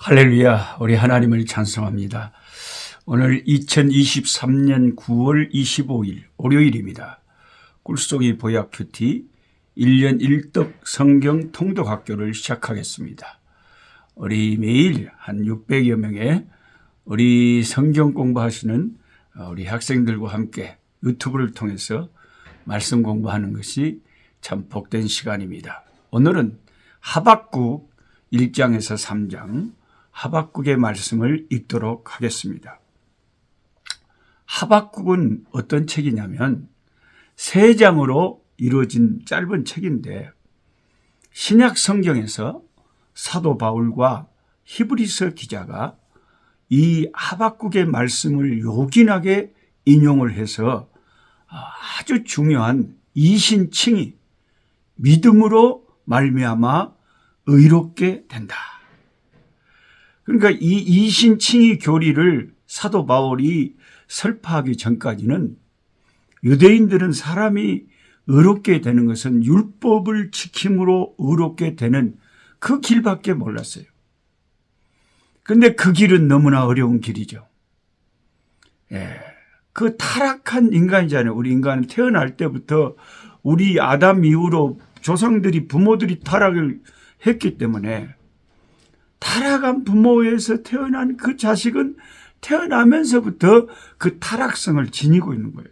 할렐루야, 우리 하나님을 찬송합니다. 오늘 2023년 9월 25일 월요일입니다. 꿀송이 보약 큐티 1년 1독 성경 통독학교를 시작하겠습니다. 우리 매일 한 600여 명의 우리 성경 공부하시는 우리 학생들과 함께 유튜브를 통해서 말씀 공부하는 것이 참 복된 시간입니다. 오늘은 하박국 1장에서 3장 하박국의 말씀을 읽도록 하겠습니다. 하박국은 어떤 책이냐면 3장으로 이루어진 짧은 책인데 신약 성경에서 사도 바울과 히브리서 기자가 이 하박국의 말씀을 요긴하게 인용을 해서 아주 중요한 이신칭의 믿음으로 말미암아 의롭게 된다. 그러니까 이 이신칭의 교리를 사도 바울이 설파하기 전까지는 유대인들은 사람이 의롭게 되는 것은 율법을 지킴으로 의롭게 되는 그 길밖에 몰랐어요. 그런데 그 길은 너무나 어려운 길이죠. 그 타락한 인간이잖아요. 우리 인간은 태어날 때부터 우리 아담 이후로 조상들이 부모들이 타락을 했기 때문에 타락한 부모에서 태어난 그 자식은 태어나면서부터 그 타락성을 지니고 있는 거예요.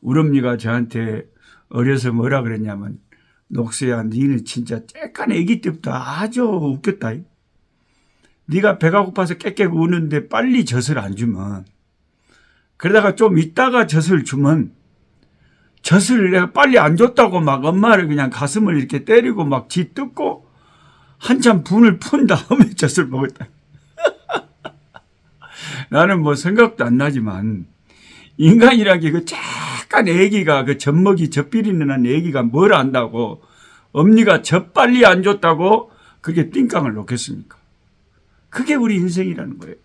우리 엄니가 저한테 어려서 뭐라 그랬냐면, 녹수야, 니는 진짜 쬐깐 아기 때부터 아주 웃겼다. 네가 배가 고파서 깨깨 우는데 빨리 젖을 안 주면, 그러다가 좀 있다가 젖을 주면, 젖을 내가 빨리 안 줬다고 막 엄마를 그냥 가슴을 이렇게 때리고 막 지 뜯고 한참 분을 푼 다음에 젖을 먹었다. 나는 뭐 생각도 안 나지만 인간이란 게 그 잠깐 애기가 그 젖먹이 젖비리는 한 애기가 뭘 안다고 엄니가 젖 빨리 안 줬다고 그렇게 띵깡을 놓겠습니까? 그게 우리 인생이라는 거예요.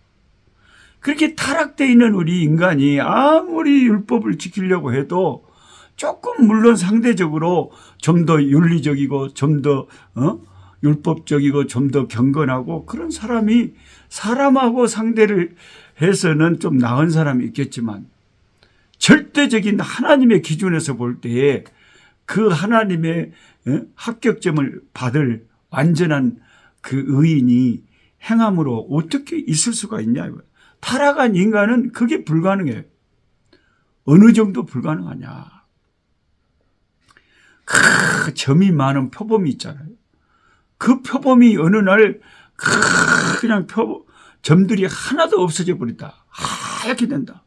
그렇게 타락되어 있는 우리 인간이 아무리 율법을 지키려고 해도 조금 물론 상대적으로 좀 더 윤리적이고 좀 더 율법적이고 좀 더 경건하고 그런 사람이 사람하고 상대를 해서는 좀 나은 사람이 있겠지만 절대적인 하나님의 기준에서 볼 때에 그 하나님의 합격점을 받을 완전한 그 의인이 행함으로 어떻게 있을 수가 있냐. 타락한 인간은 그게 불가능해요. 어느 정도 불가능하냐. 점이 많은 표범이 있잖아요. 그 표범이 어느 날 그냥 점들이 하나도 없어져 버린다. 하얗게 된다.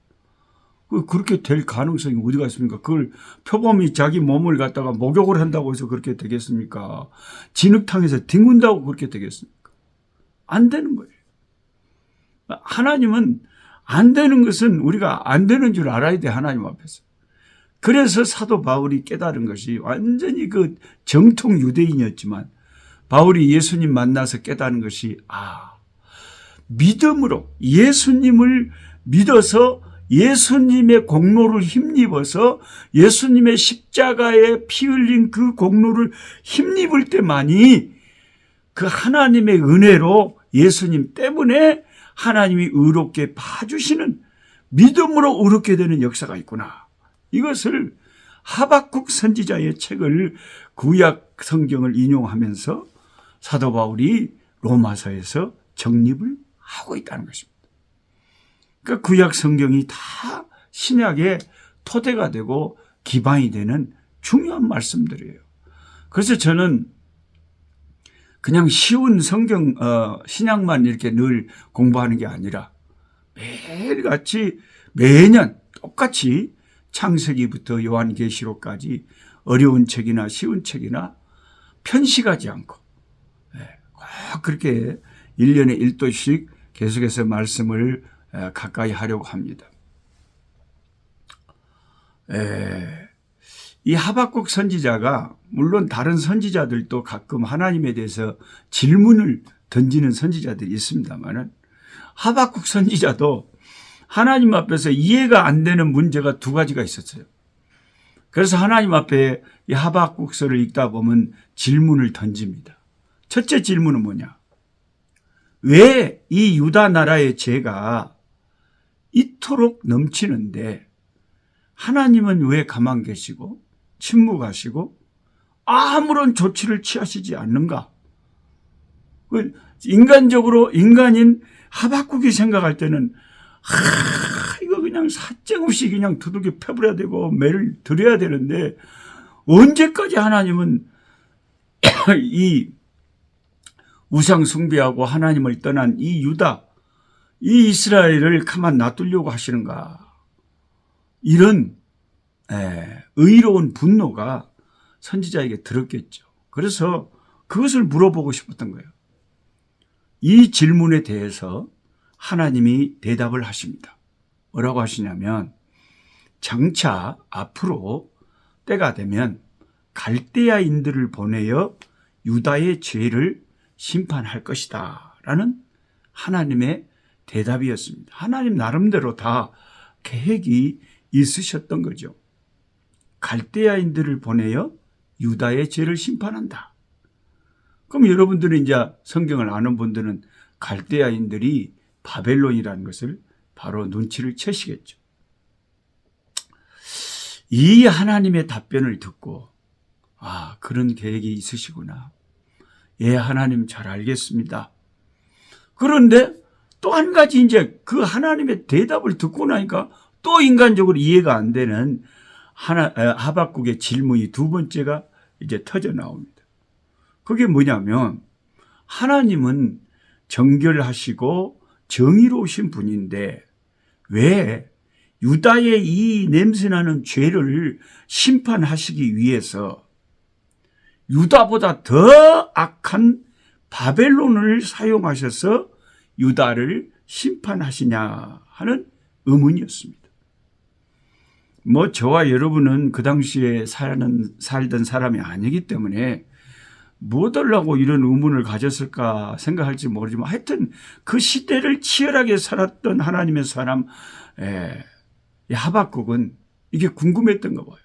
그렇게 될 가능성이 어디가 있습니까? 그걸 표범이 자기 몸을 갖다가 목욕을 한다고 해서 그렇게 되겠습니까? 진흙탕에서 뒹군다고 그렇게 되겠습니까? 안 되는 거예요. 하나님은 안 되는 것은 우리가 안 되는 줄 알아야 돼, 하나님 앞에서. 그래서 사도 바울이 깨달은 것이 완전히 그 정통 유대인이었지만 바울이 예수님 만나서 깨달은 것이 믿음으로 예수님을 믿어서 예수님의 공로를 힘입어서 예수님의 십자가에 피 흘린 그 공로를 힘입을 때만이 그 하나님의 은혜로 예수님 때문에 하나님이 의롭게 봐주시는 믿음으로 의롭게 되는 역사가 있구나. 이것을 하박국 선지자의 책을 구약 성경을 인용하면서 사도 바울이 로마서에서 정립을 하고 있다는 것입니다. 그러니까 구약 성경이 다 신약의 토대가 되고 기반이 되는 중요한 말씀들이에요. 그래서 저는 그냥 쉬운 성경 신약만 이렇게 늘 공부하는 게 아니라 매일같이 매년 똑같이 창세기부터 요한계시록까지 어려운 책이나 쉬운 책이나 편식하지 않고 꼭 그렇게 1년에 1도씩 계속해서 말씀을 가까이 하려고 합니다. 이 하박국 선지자가 물론 다른 선지자들도 가끔 하나님에 대해서 질문을 던지는 선지자들이 있습니다만 하박국 선지자도 하나님 앞에서 이해가 안 되는 문제가 2가지가 있었어요. 그래서 하나님 앞에 이 하박국서를 읽다 보면 질문을 던집니다. 첫째 질문은 뭐냐? 왜 이 유다 나라의 죄가 이토록 넘치는데 하나님은 왜 가만 계시고 침묵하시고 아무런 조치를 취하시지 않는가? 인간적으로 인간인 하박국이 생각할 때는 이거 그냥 사정없이 그냥 두들겨 패버려야 되고 매를 드려야 되는데 언제까지 하나님은 이 우상 숭배하고 하나님을 떠난 이 유다, 이 이스라엘을 가만 놔두려고 하시는가? 이런 의로운 분노가 선지자에게 들었겠죠. 그래서 그것을 물어보고 싶었던 거예요. 이 질문에 대해서 하나님이 대답을 하십니다. 뭐라고 하시냐면 장차 앞으로 때가 되면 갈대아인들을 보내어 유다의 죄를 심판할 것이다 라는 하나님의 대답이었습니다. 하나님 나름대로 다 계획이 있으셨던 거죠. 갈대아인들을 보내어 유다의 죄를 심판한다. 그럼 여러분들은 이제 성경을 아는 분들은 갈대아인들이 바벨론이라는 것을 바로 눈치를 채시겠죠. 이 하나님의 답변을 듣고 그런 계획이 있으시구나. 예, 하나님 잘 알겠습니다. 그런데 또 한 가지 이제 그 하나님의 대답을 듣고 나니까 또 인간적으로 이해가 안 되는 하박국의 질문이 두 번째가 이제 터져 나옵니다. 그게 뭐냐면 하나님은 정결하시고 정의로우신 분인데 왜 유다의 이 냄새나는 죄를 심판하시기 위해서 유다보다 더 악한 바벨론을 사용하셔서 유다를 심판하시냐 하는 의문이었습니다. 저와 여러분은 그 당시에 살던 사람이 아니기 때문에 뭐 하려고 이런 의문을 가졌을까 생각할지 모르지만 하여튼 그 시대를 치열하게 살았던 하나님의 사람 하박국은 이게 궁금했던 거 봐요.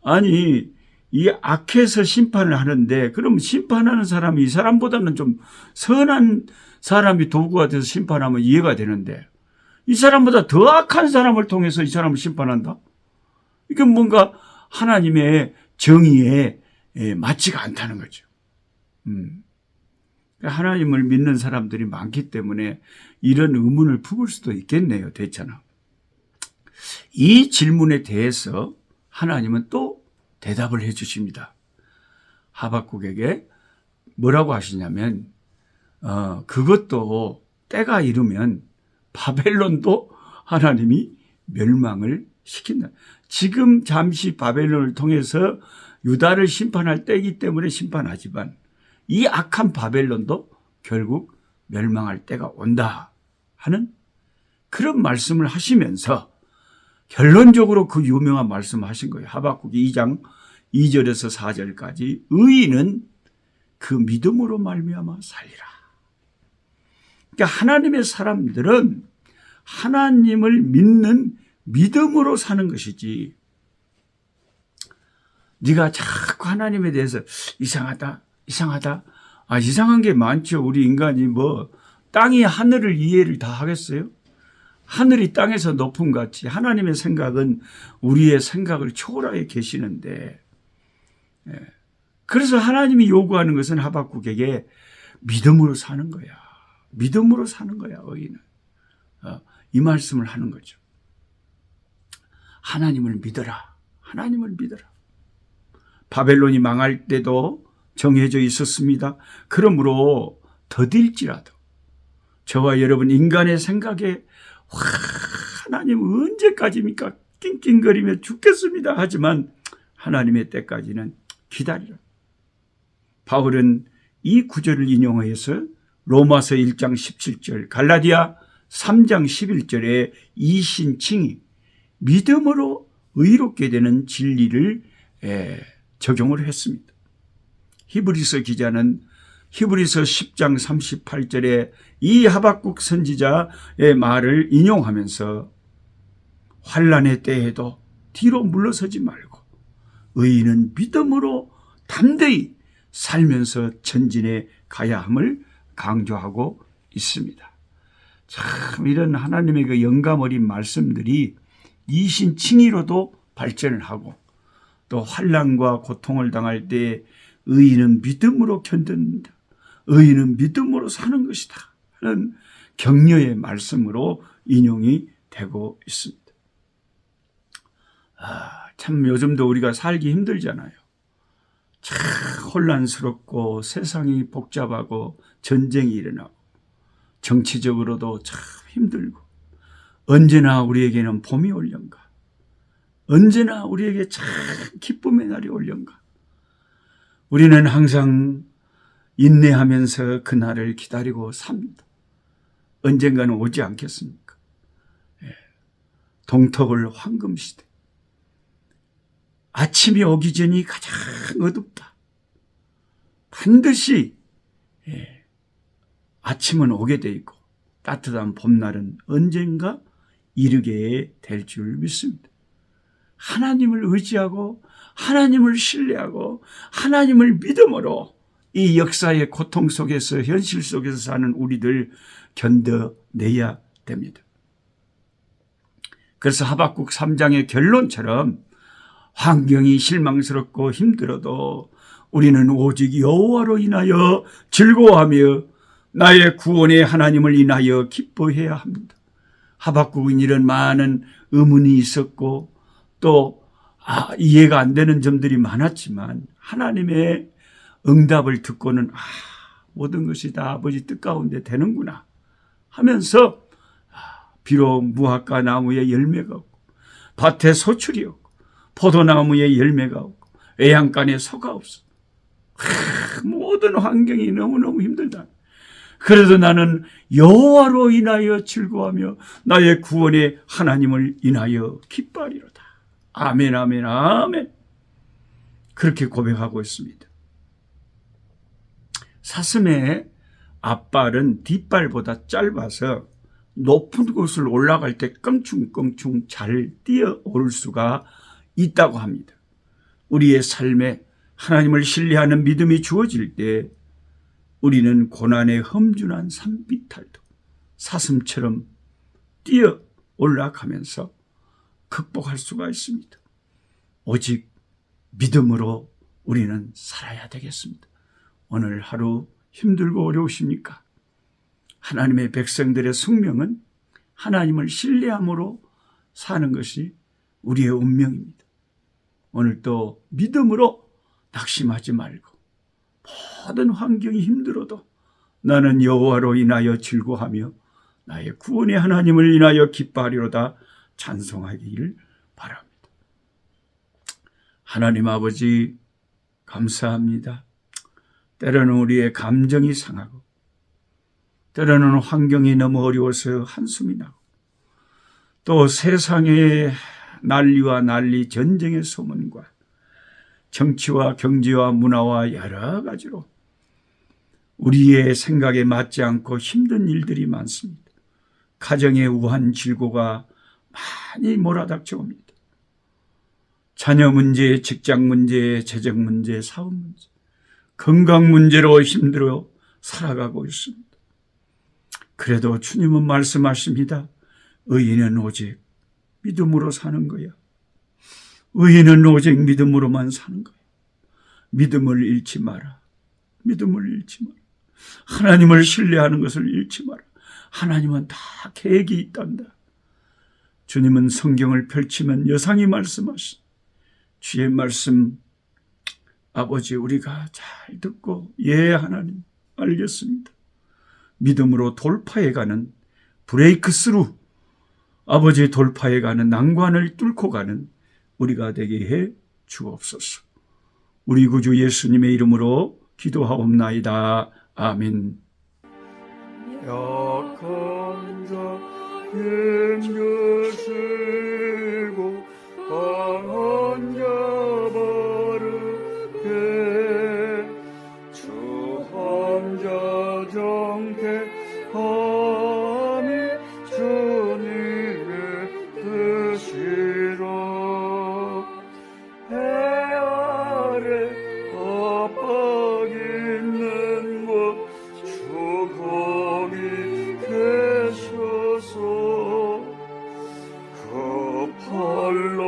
아니 이 악해서 심판을 하는데 그럼 심판하는 사람이 이 사람보다는 좀 선한 사람이 도구가 돼서 심판하면 이해가 되는데 이 사람보다 더 악한 사람을 통해서 이 사람을 심판한다? 이게 뭔가 하나님의 정의에 맞지가 않다는 거죠. 하나님을 믿는 사람들이 많기 때문에 이런 의문을 품을 수도 있겠네요. 됐잖아. 이 질문에 대해서 하나님은 또 대답을 해 주십니다. 하박국에게 뭐라고 하시냐면 그것도 때가 이르면 바벨론도 하나님이 멸망을 시킨다. 지금 잠시 바벨론을 통해서 유다를 심판할 때이기 때문에 심판하지만 이 악한 바벨론도 결국 멸망할 때가 온다 하는 그런 말씀을 하시면서 결론적으로 그 유명한 말씀을 하신 거예요. 하박국 2장 2절에서 4절까지 의인은 그 믿음으로 말미암아 살리라. 그러니까 하나님의 사람들은 하나님을 믿는 믿음으로 사는 것이지 네가 자꾸 하나님에 대해서 이상하다. 이상한 게 많죠. 우리 인간이 땅이 하늘을 이해를 다 하겠어요? 하늘이 땅에서 높음 같이 하나님의 생각은 우리의 생각을 초월하게 계시는데 그래서 하나님이 요구하는 것은 하박국에게 믿음으로 사는 거야. 믿음으로 사는 거야, 의인은. 이 말씀을 하는 거죠. 하나님을 믿어라. 하나님을 믿어라. 바벨론이 망할 때도 정해져 있었습니다. 그러므로 더딜지라도 저와 여러분 인간의 생각에 하나님 언제까지입니까? 낑낑거리며 죽겠습니다. 하지만 하나님의 때까지는 기다리라. 바울은 이 구절을 인용해서 로마서 1장 17절, 갈라디아 3장 11절에 이 신칭이 믿음으로 의롭게 되는 진리를 적용을 했습니다. 히브리서 기자는 히브리서 10장 38절에 이 하박국 선지자의 말을 인용하면서 환난의 때에도 뒤로 물러서지 말고 의인은 믿음으로 담대히 살면서 전진해 가야 함을 강조하고 있습니다. 참 이런 하나님의 그 영감 어린 말씀들이 이신칭의로도 발전을 하고 또 환난과 고통을 당할 때 의인은 믿음으로 견딘다. 의인은 믿음으로 사는 것이다. 하는 격려의 말씀으로 인용이 되고 있습니다. 참 요즘도 우리가 살기 힘들잖아요. 참 혼란스럽고 세상이 복잡하고 전쟁이 일어나고 정치적으로도 참 힘들고 언제나 우리에게는 봄이 올련가. 언제나 우리에게 참 기쁨의 날이 올련가. 우리는 항상 인내하면서 그날을 기다리고 삽니다. 언젠가는 오지 않겠습니까? 동터울 황금시대. 아침이 오기 전이 가장 어둡다. 반드시 아침은 오게 돼 있고 따뜻한 봄날은 언젠가 이르게 될 줄 믿습니다. 하나님을 의지하고 하나님을 신뢰하고 하나님을 믿음으로 이 역사의 고통 속에서 현실 속에서 사는 우리들 견뎌내야 됩니다. 그래서 하박국 3장의 결론처럼 환경이 실망스럽고 힘들어도 우리는 오직 여호와로 인하여 즐거워하며 나의 구원의 하나님을 인하여 기뻐해야 합니다. 하박국은 이런 많은 의문이 있었고 또 이해가 안 되는 점들이 많았지만 하나님의 응답을 듣고는 모든 것이 다 아버지 뜻 가운데 되는구나 하면서 비록 무화과 나무에 열매가 없고 밭에 소출이 없고 포도나무에 열매가 없고 애양간에 소가 없어. 모든 환경이 너무너무 힘들다. 그래도 나는 여호와로 인하여 즐거워하며 나의 구원의 하나님을 인하여 기뻐하리로다. 아멘, 아멘, 아멘. 그렇게 고백하고 있습니다. 사슴의 앞발은 뒷발보다 짧아서 높은 곳을 올라갈 때 껑충껑충 잘 뛰어오를 수가 있다고 합니다. 우리의 삶에 하나님을 신뢰하는 믿음이 주어질 때 우리는 고난의 험준한 산비탈도 사슴처럼 뛰어 올라가면서 극복할 수가 있습니다. 오직 믿음으로 우리는 살아야 되겠습니다. 오늘 하루 힘들고 어려우십니까? 하나님의 백성들의 숙명은 하나님을 신뢰함으로 사는 것이 우리의 운명입니다. 오늘 또 믿음으로 낙심하지 말고 모든 환경이 힘들어도 나는 여호와로 인하여 즐거워하며 나의 구원의 하나님을 인하여 기뻐하리로다 찬송하기를 바랍니다. 하나님 아버지 감사합니다. 때로는 우리의 감정이 상하고 때로는 환경이 너무 어려워서 한숨이 나고 또 세상의 난리와 난리 전쟁의 소문과 정치와 경제와 문화와 여러 가지로 우리의 생각에 맞지 않고 힘든 일들이 많습니다. 가정의 우한 질고가 많이 몰아닥쳐 옵니다. 자녀 문제, 직장 문제, 재정 문제, 사업 문제, 건강 문제로 힘들어 살아가고 있습니다. 그래도 주님은 말씀하십니다. 의인은 오직 믿음으로 사는 거야. 의인은 오직 믿음으로만 사는 거야. 믿음을 잃지 마라. 믿음을 잃지 마라. 하나님을 신뢰하는 것을 잃지 마라. 하나님은 다 계획이 있단다. 주님은 성경을 펼치면 여상히 말씀하신 주의 말씀 아버지 우리가 잘 듣고 예 하나님 알겠습니다. 믿음으로 돌파해가는 브레이크 스루 아버지 돌파해가는 난관을 뚫고 가는 우리가 되게 해 주옵소서. 우리 구주 예수님의 이름으로 기도하옵나이다. 아멘. 약한 자 힘주시고 강한 자 바르게 주함자 정택함이 주님의 뜻이라. 해 아래 압박 있는 곳 주 거기 계셔서 그 팔로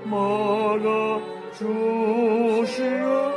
막아 주시옵소서.